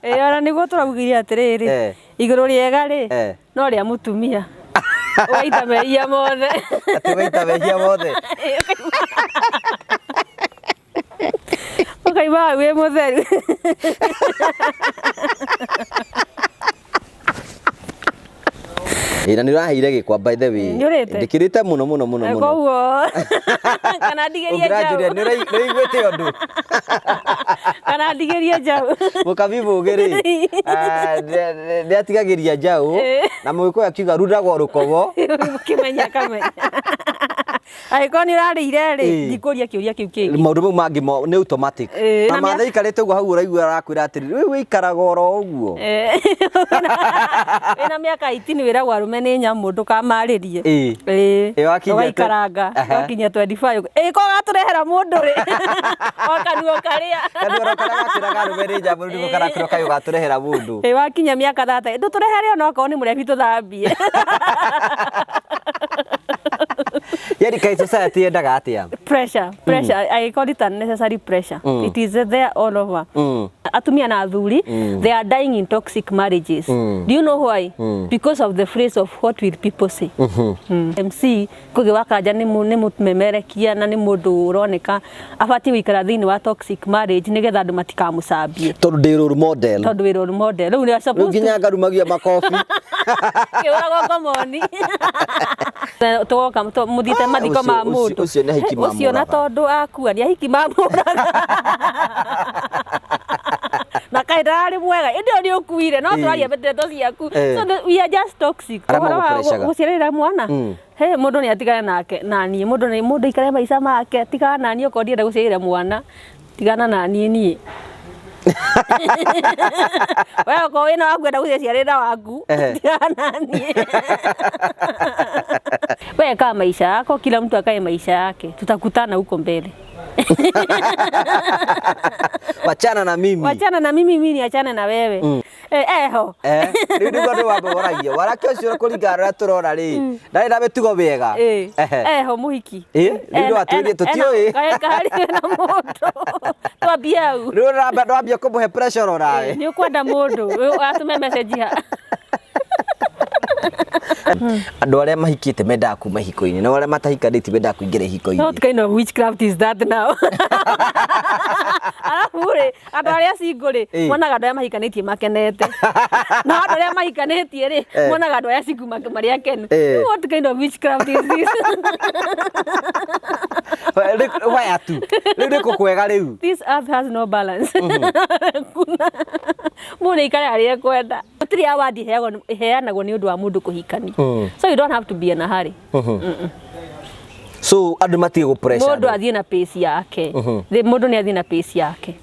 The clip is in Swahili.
Ona niguo turaugire atiriri iguru riega ri no ria mutumia waita mehia mothe ati waita mehia mothe ukaima we mutheru ina ni raheire gikwa by the way ndikirite muno koguo kana ndigeria njau ni raiguite undu kana ndigeria njau mukabibu giri ndiatigagiria njau na mwiko akiuga rundago rukogo kimenya kamenya aikoni rarire ri ndikuria kiuria kiu kingi maundu mau mangi ni automatic na mathai karite uguo hau uraigua arakwira atiri we ikaraga oro uguo ina miaka 18 wira gwarume ni nyamu ndukamaririe wakikaranga wakinya 25 ko gaturehera mundu ri okanuo karia gatiraga rumeri njamu ndiko karakiro kayo gaturehera mundu wakinya miaka 30 nduturehere ona ko ni murebi tuthambie yari kai society endaga atia pressure I call it unnecessary pressure it is there all over atumia na athuri they are dying in toxic marriages do you know why because of the phrase of what will people say MC kugiwaka ni mumemerekia na ni mundu uroneka abati wikara thini wa toxic marriage nigetha andu matikamucambie tondu ndi role model riu ni suppose nginya ngarumagia makofi kiurago ngomoni toka muthite mathiko ma mundu ucio ni hiki ma ucio na tondu akua ni hiki ma muraga na kaidari mwega ndio ni ukuire no twaria beteto ciaku so we are just toxic gucirira mwana he mundu ni atigana nake nani mundu ikare maisha make atigana nani uko ndienda gucirira mwana tigana nani ni wewe ko wina wakwenda gucirira waku tigana nani wewe kama maisha yako kila mtu akae maisha yake tutakutana huko mbele wachana na mimi mimi niachane na wewe eho riu niguo ndu wamboragia warake ucio kuringana turona ri ndari na mitugo wega eho muhiki riu atwire tutioi kari na mundu twambia u riu ndwambia kumuhe pressure orawe ni ukwenda mundu atume message ha andu aria mahikite mendaga kuma hiko-ini na aria matahikanĩtie mendaga kuingira hiko-ini. What kind of witchcraft is that now? Alafu ri andu aria single monaga andu aria mahikanĩtie makenete na andu aria mahikanĩtie ri monaga andu aria single mari akenu. What kind of witchcraft is this? Why atu riu kwega riu this earth has no balance. Kuna mune ikare aria kwenda gutiri awadi heanagwo ni undu wa mundu kuhikani so you don't have to be in a hurry. So andu matige go pressure mundu athie na pace yake mundu ni athie na pace yake